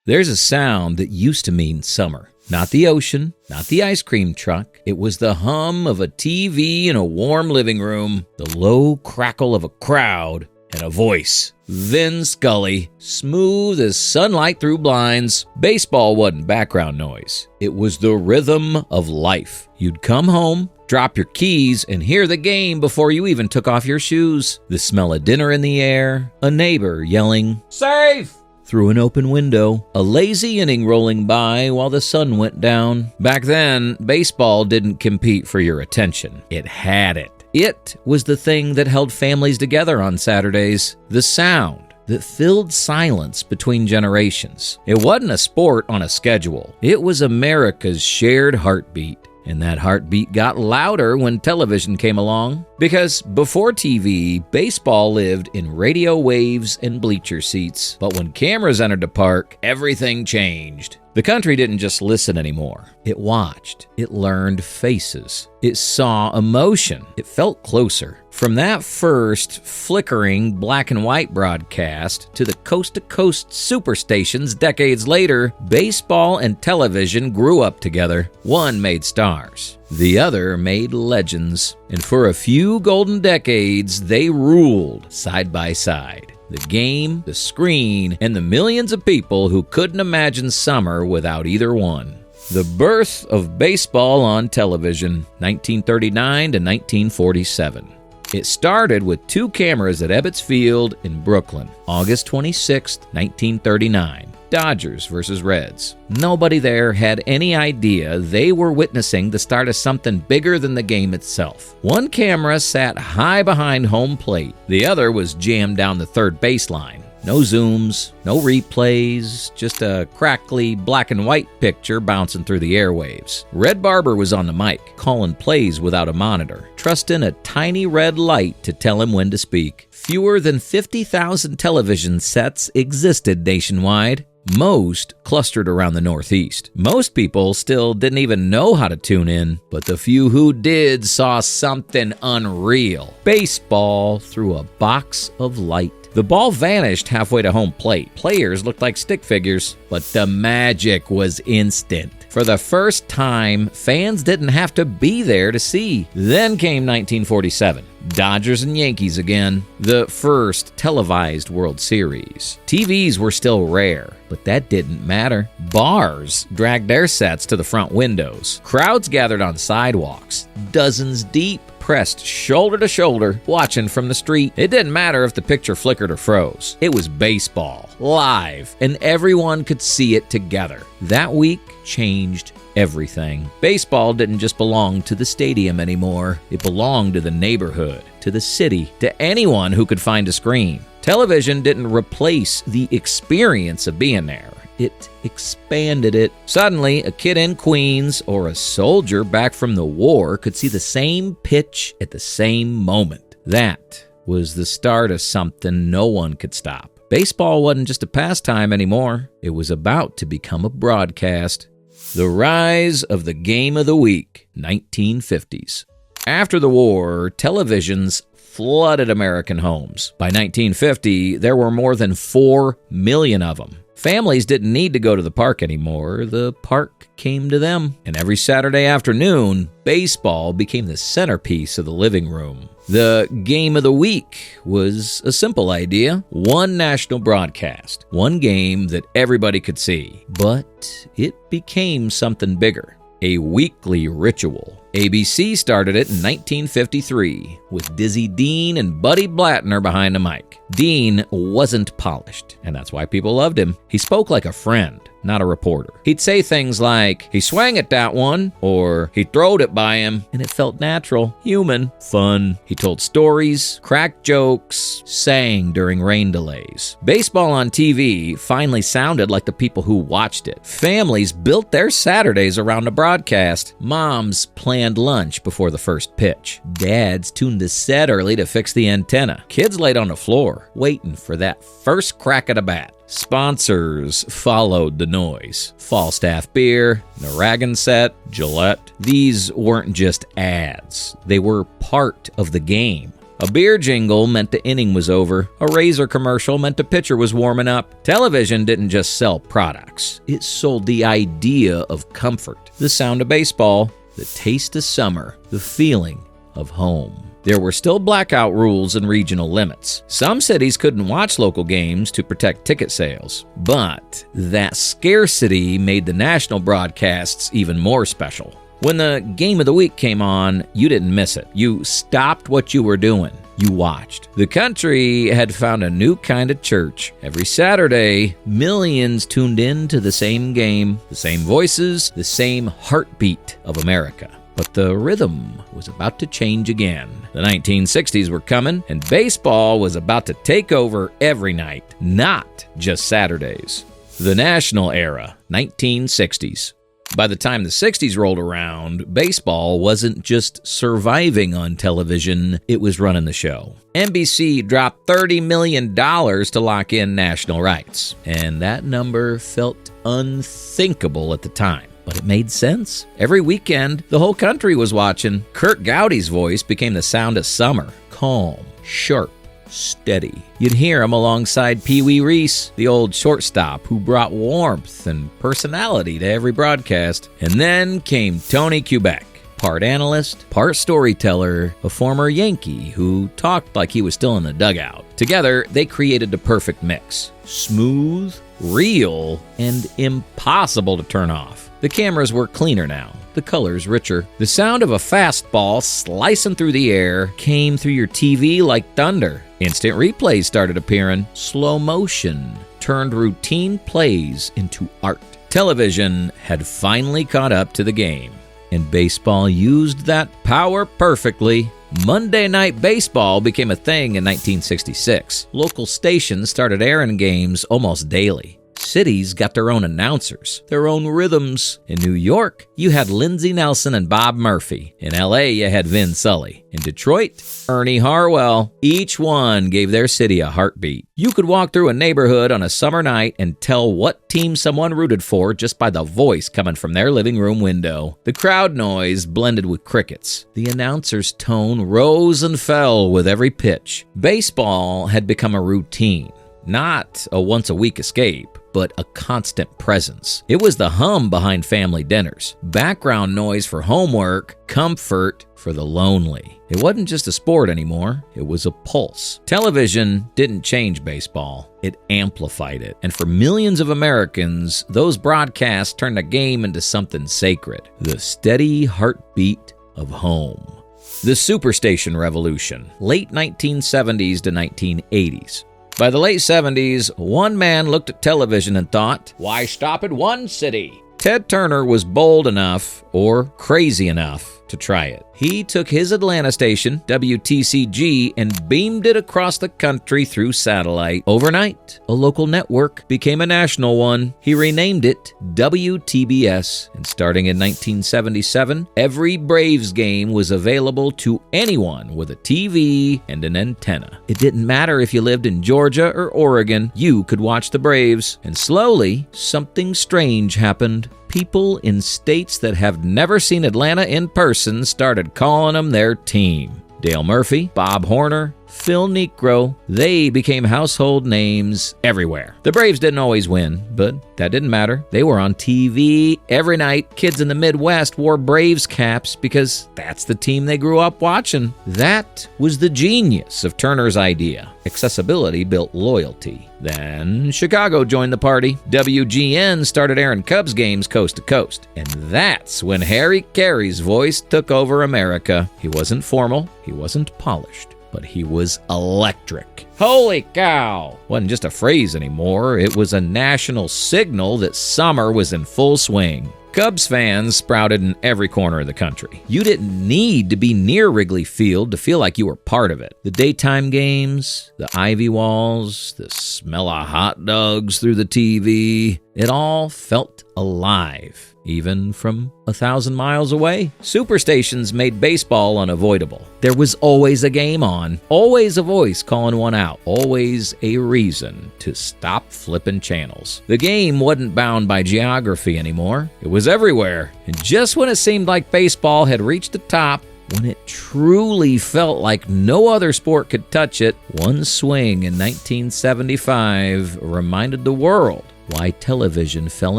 There's a sound that used to mean summer. Not the ocean, not the ice cream truck. It was the hum of a TV in a warm living room, the low crackle of a crowd, and a voice. Vin Scully, smooth as sunlight through blinds. Baseball wasn't background noise. It was the rhythm of life. You'd come home, drop your keys, and hear the game before you even took off your shoes. The smell of dinner in the air, a neighbor yelling, "Safe!" through an open window, a lazy inning rolling by while the sun went down. Back then, baseball didn't compete for your attention. It had it. It was the thing that held families together on Saturdays, the sound that filled silence between generations. It wasn't a sport on a schedule. It was America's shared heartbeat. And that heartbeat got louder when television came along. Because before TV, baseball lived in radio waves and bleacher seats. But when cameras entered the park, everything changed. The country didn't just listen anymore. It watched. It learned faces. It saw emotion. It felt closer. From that first flickering black and white broadcast to the coast-to-coast superstations decades later, baseball and television grew up together. One made stars. The other made legends. And for a few golden decades, they ruled side by side. The game, the screen, and the millions of people who couldn't imagine summer without either one. The birth of baseball on television, 1939 to 1947. It started with 2 cameras at Ebbets Field in Brooklyn, August 26, 1939. Dodgers versus Reds. Nobody there had any idea they were witnessing the start of something bigger than the game itself. One camera sat high behind home plate. The other was jammed down the third baseline. No zooms, no replays, just a crackly black and white picture bouncing through the airwaves. Red Barber was on the mic, calling plays without a monitor, trusting a tiny red light to tell him when to speak. Fewer than 50,000 television sets existed nationwide. Most clustered around the Northeast. Most people still didn't even know how to tune in, but the few who did saw something unreal. Baseball through a box of light. The ball vanished halfway to home plate. Players looked like stick figures, but the magic was instant. For the first time, fans didn't have to be there to see. Then came 1947. Dodgers and Yankees again. The first televised World Series. TVs were still rare, but that didn't matter. Bars dragged their sets to the front windows. Crowds gathered on sidewalks, dozens deep, pressed shoulder to shoulder, watching from the street. It didn't matter if the picture flickered or froze. It was baseball, live, and everyone could see it together. That week changed everything. Baseball didn't just belong to the stadium anymore. It belonged to the neighborhood, to the city, to anyone who could find a screen. Television didn't replace the experience of being there. It expanded it. Suddenly, a kid in Queens or a soldier back from the war could see the same pitch at the same moment. That was the start of something no one could stop. Baseball wasn't just a pastime anymore. It was about to become a broadcast. The rise of the game of the week, 1950s. After the war, televisions flooded American homes. By 1950, there were more than 4 million of them. Families didn't need to go to the park anymore. The park came to them. And every Saturday afternoon, baseball became the centerpiece of the living room. The game of the week was a simple idea. One national broadcast. One game that everybody could see. But it became something bigger. A weekly ritual. ABC started it in 1953 with Dizzy Dean and Buddy Blattner behind the mic. Dean wasn't polished, and that's why people loved him. He spoke like a friend, not a reporter. He'd say things like, "He swang at that one," or "He throwed it by him," and it felt natural, human, fun. He told stories, cracked jokes, sang during rain delays. Baseball on TV finally sounded like the people who watched it. Families built their Saturdays around the broadcast. Moms planned lunch before the first pitch. Dads tuned the set early to fix the antenna. Kids laid on the floor, waiting for that first crack at a bat. Sponsors followed the noise. Falstaff Beer, Narragansett, Gillette. These weren't just ads. They were part of the game. A beer jingle meant the inning was over. A razor commercial meant the pitcher was warming up. Television didn't just sell products. It sold the idea of comfort, the sound of baseball, the taste of summer, the feeling of home. There were still blackout rules and regional limits. Some cities couldn't watch local games to protect ticket sales. But that scarcity made the national broadcasts even more special. When the game of the week came on, you didn't miss it. You stopped what you were doing. You watched. The country had found a new kind of church. Every Saturday, millions tuned in to the same game, the same voices, the same heartbeat of America. But the rhythm was about to change again. The 1960s were coming, and baseball was about to take over every night, not just Saturdays. The national era, 1960s. By the time the 60s rolled around, baseball wasn't just surviving on television, it was running the show. NBC dropped $30 million to lock in national rights, and that number felt unthinkable at the time. But it made sense. Every weekend, the whole country was watching. Curt Gowdy's voice became the sound of summer. Calm, sharp, steady. You'd hear him alongside Pee Wee Reese, the old shortstop who brought warmth and personality to every broadcast. And then came Tony Kubek, part analyst, part storyteller, a former Yankee who talked like he was still in the dugout. Together, they created the perfect mix. Smooth, real, and impossible to turn off. The cameras were cleaner now, the colors richer. The sound of a fastball slicing through the air came through your TV like thunder. Instant replays started appearing. Slow motion turned routine plays into art. Television had finally caught up to the game, and baseball used that power perfectly. Monday Night Baseball became a thing in 1966. Local stations started airing games almost daily. Cities got their own announcers, their own rhythms. In New York, you had Lindsey Nelson and Bob Murphy. In LA, you had Vin Scully. In Detroit, Ernie Harwell. Each one gave their city a heartbeat. You could walk through a neighborhood on a summer night and tell what team someone rooted for just by the voice coming from their living room window. The crowd noise blended with crickets. The announcer's tone rose and fell with every pitch. Baseball had become a routine, not a once-a-week escape, but a constant presence. It was the hum behind family dinners, background noise for homework, comfort for the lonely. It wasn't just a sport anymore, it was a pulse. Television didn't change baseball, it amplified it. And for millions of Americans, those broadcasts turned the game into something sacred, the steady heartbeat of home. The Superstation revolution, late 1970s to 1980s. By the late 70s, one man looked at television and thought, why stop at one city? Ted Turner was bold enough, or crazy enough, to try it. He took his Atlanta station, WTCG, and beamed it across the country through satellite. Overnight, a local network became a national one. He renamed it WTBS, and starting in 1977, every Braves game was available to anyone with a TV and an antenna. It didn't matter if you lived in Georgia or Oregon, you could watch the Braves. And slowly, something strange happened. People in states that have never seen Atlanta in person started calling them their team. Dale Murphy, Bob Horner, Phil Niekro, they became household names everywhere. The Braves didn't always win, but that didn't matter. They were on TV every night. Kids in the Midwest wore Braves caps because that's the team they grew up watching. That was the genius of Turner's idea. Accessibility built loyalty. Then Chicago joined the party. WGN started airing Cubs games coast to coast. And that's when Harry Caray's voice took over America. He wasn't formal, he wasn't polished, but he was electric. Holy cow! Wasn't just a phrase anymore, it was a national signal that summer was in full swing. Cubs fans sprouted in every corner of the country. You didn't need to be near Wrigley Field to feel like you were part of it. The daytime games, the ivy walls, the smell of hot dogs through the TV, it all felt alive, even from 1,000 miles away. Superstations made baseball unavoidable. There was always a game on, always a voice calling one out, always a reason to stop flipping channels. The game wasn't bound by geography anymore. It was everywhere. And just when it seemed like baseball had reached the top, when it truly felt like no other sport could touch it, one swing in 1975 reminded the world why television fell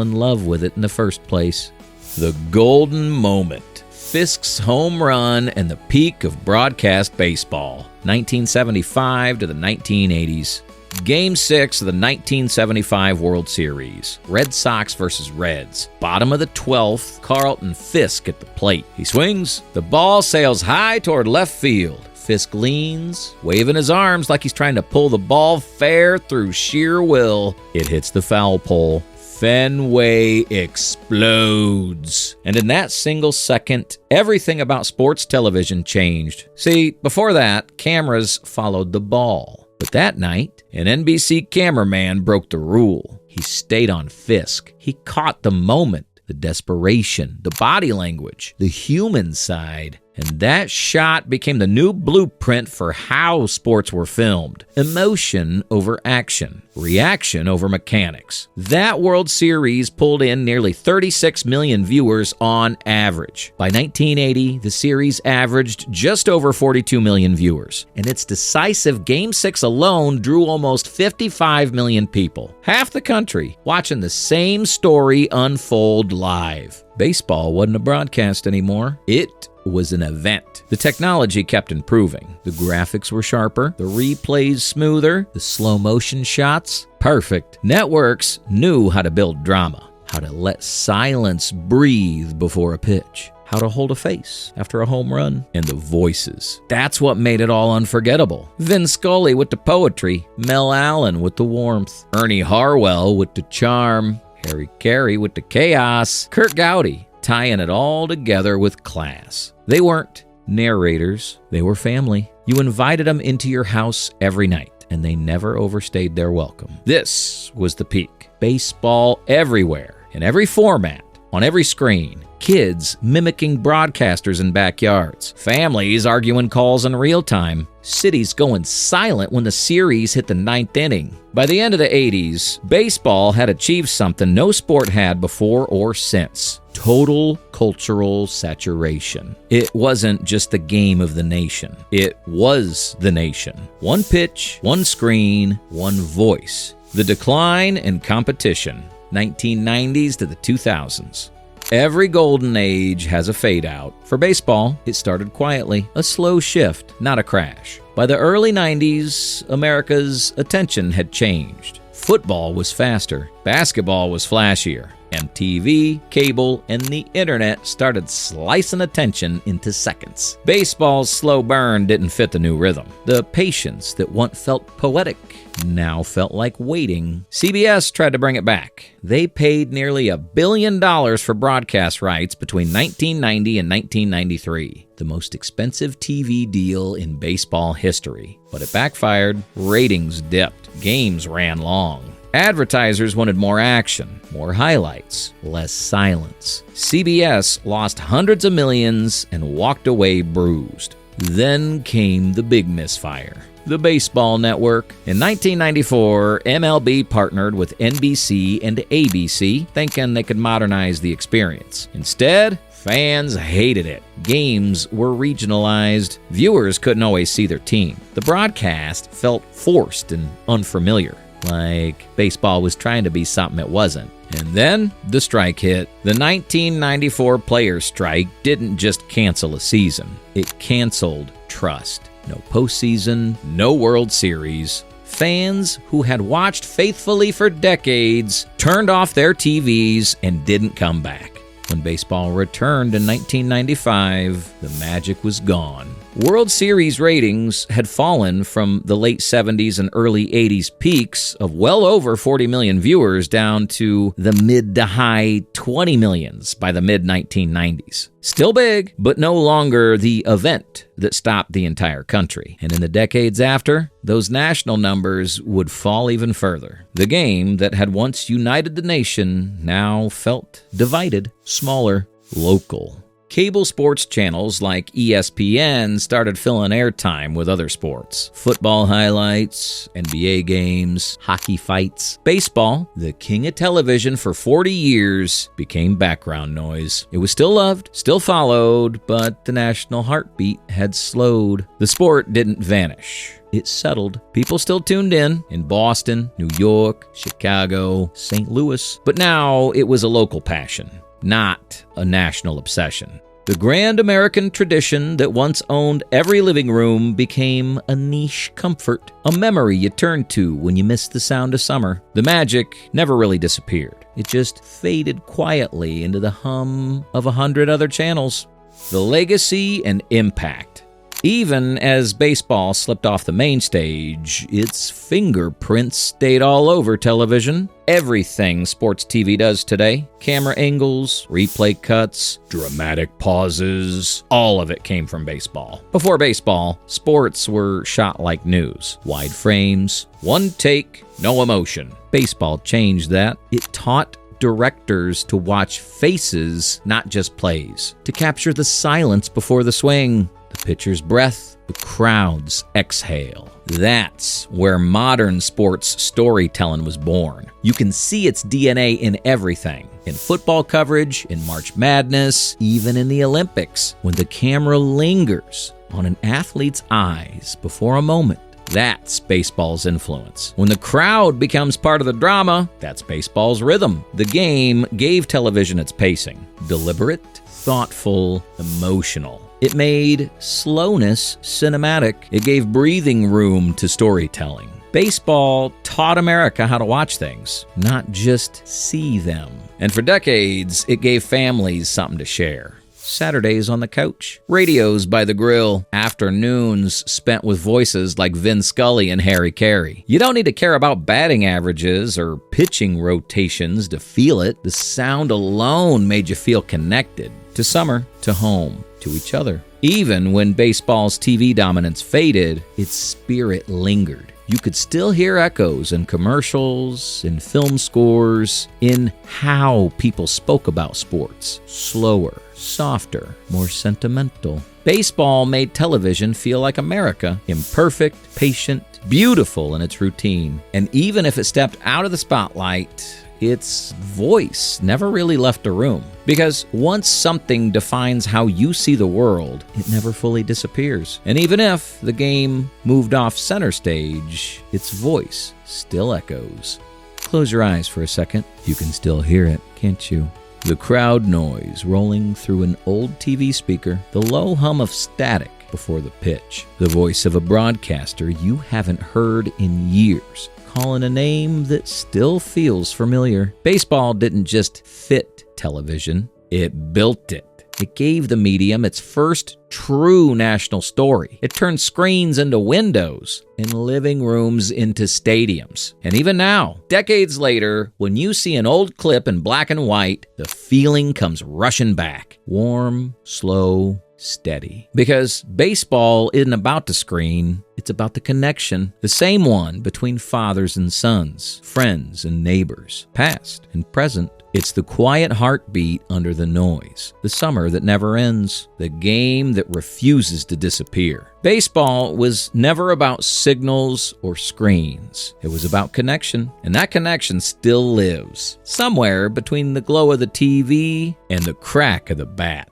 in love with it in the first place. The golden moment. Fisk's home run and the peak of broadcast baseball, 1975 to the 1980s. Game 6 of the 1975 World Series. Red Sox versus Reds. Bottom of the 12th, Carlton Fisk at the plate. He swings. The ball sails high toward left field. Fisk leans, waving his arms like he's trying to pull the ball fair through sheer will. It hits the foul pole. Fenway explodes. And in that single second, everything about sports television changed. See, before that, cameras followed the ball. But that night, an NBC cameraman broke the rule. He stayed on Fisk. He caught the moment, the desperation, the body language, the human side. And that shot became the new blueprint for how sports were filmed. Emotion over action. Reaction over mechanics. That World Series pulled in nearly 36 million viewers on average. By 1980, the series averaged just over 42 million viewers. And its decisive Game 6 alone drew almost 55 million people. Half the country watching the same story unfold live. Baseball wasn't a broadcast anymore. It was an event. The technology kept improving. The graphics were sharper, the replays smoother, the slow motion shots perfect. Networks knew how to build drama, how to let silence breathe before a pitch, how to hold a face after a home run, and the voices. That's what made it all unforgettable. Vin Scully with the poetry, Mel Allen with the warmth, Ernie Harwell with the charm, Harry Caray with the chaos, Curt Gowdy tying it all together with class. They weren't narrators, they were family. You invited them into your house every night, and they never overstayed their welcome. This was the peak. Baseball everywhere, in every format, on every screen. Kids mimicking broadcasters in backyards. Families arguing calls in real time. Cities going silent when the series hit the 9th inning. By the end of the 80s, baseball had achieved something no sport had before or since. Total cultural saturation. It wasn't just the game of the nation. It was the nation. One pitch, one screen, one voice. The decline and competition. 1990s to the 2000s. Every golden age has a fade out. For baseball, it started quietly, a slow shift, not a crash. By the early 90s, America's attention had changed. Football was faster, basketball was flashier, and TV, cable, and the internet started slicing attention into seconds. Baseball's slow burn didn't fit the new rhythm. The patience that once felt poetic now felt like waiting. CBS tried to bring it back. They paid nearly $1 billion for broadcast rights between 1990 and 1993, the most expensive TV deal in baseball history. But it backfired. Ratings dipped. Games ran long. Advertisers wanted more action, more highlights, less silence. CBS lost hundreds of millions and walked away bruised. Then came the big misfire. The Baseball Network. In 1994, MLB partnered with NBC and ABC, thinking they could modernize the experience. Instead, fans hated it. Games were regionalized. Viewers couldn't always see their team. The broadcast felt forced and unfamiliar, like baseball was trying to be something it wasn't. And then the strike hit. The 1994 players' strike didn't just cancel a season. It canceled trust. No postseason, no World Series. Fans who had watched faithfully for decades turned off their TVs and didn't come back. When baseball returned in 1995, the magic was gone. World Series ratings had fallen from the late 70s and early 80s peaks of well over 40 million viewers down to the mid to high 20 millions by the mid-1990s. Still big, but no longer the event that stopped the entire country. And in the decades after, those national numbers would fall even further. The game that had once united the nation now felt divided, smaller, local. Cable sports channels like ESPN started filling airtime with other sports. Football highlights, NBA games, hockey fights. Baseball, the king of television for 40 years, became background noise. It was still loved, still followed, but the national heartbeat had slowed. The sport didn't vanish. It settled. People still tuned in Boston, New York, Chicago, St. Louis. But now it was a local passion, not a national obsession. The grand American tradition that once owned every living room became a niche comfort, a memory you turn to when you miss the sound of summer. The magic never really disappeared. It just faded quietly into the hum of 100 other channels. The legacy and impact. Even as baseball slipped off the main stage, its fingerprints stayed all over television. Everything sports TV does today, camera angles, replay cuts, dramatic pauses, all of it came from baseball. Before baseball, sports were shot like news. Wide frames, one take, no emotion. Baseball changed that. It taught directors to watch faces, not just plays, to capture the silence before the swing, the pitcher's breath, the crowd's exhale. That's where modern sports storytelling was born. You can see its DNA in everything. In football coverage, in March Madness, even in the Olympics, when the camera lingers on an athlete's eyes before a moment. That's baseball's influence. When the crowd becomes part of the drama, that's baseball's rhythm. The game gave television its pacing. Deliberate, thoughtful, emotional. It made slowness cinematic. It gave breathing room to storytelling. Baseball taught America how to watch things, not just see them. And for decades, it gave families something to share. Saturdays on the couch, radios by the grill, afternoons spent with voices like Vin Scully and Harry Caray. You don't need to care about batting averages or pitching rotations to feel it. The sound alone made you feel connected to summer, to home, to each other. Even when baseball's TV dominance faded, its spirit lingered. You could still hear echoes in commercials, in film scores, in how people spoke about sports. Slower, softer, more sentimental. Baseball made television feel like America, imperfect, patient, beautiful in its routine. And even if it stepped out of the spotlight, its voice never really left a room. Because once something defines how you see the world, it never fully disappears. And even if the game moved off center stage, its voice still echoes. Close your eyes for a second. You can still hear it, can't you? The crowd noise rolling through an old TV speaker, the low hum of static before the pitch, the voice of a broadcaster you haven't heard in years, calling a name that still feels familiar. Baseball didn't just fit television, it built it. It gave the medium its first true national story. It turned screens into windows and living rooms into stadiums. And even now, decades later, when you see an old clip in black and white, the feeling comes rushing back. Warm, slow, steady. Because baseball isn't about the screen, it's about the connection. The same one between fathers and sons, friends and neighbors, past and present. It's the quiet heartbeat under the noise, the summer that never ends, the game that refuses to disappear. Baseball was never about signals or screens. It was about connection, and that connection still lives, somewhere between the glow of the TV and the crack of the bat.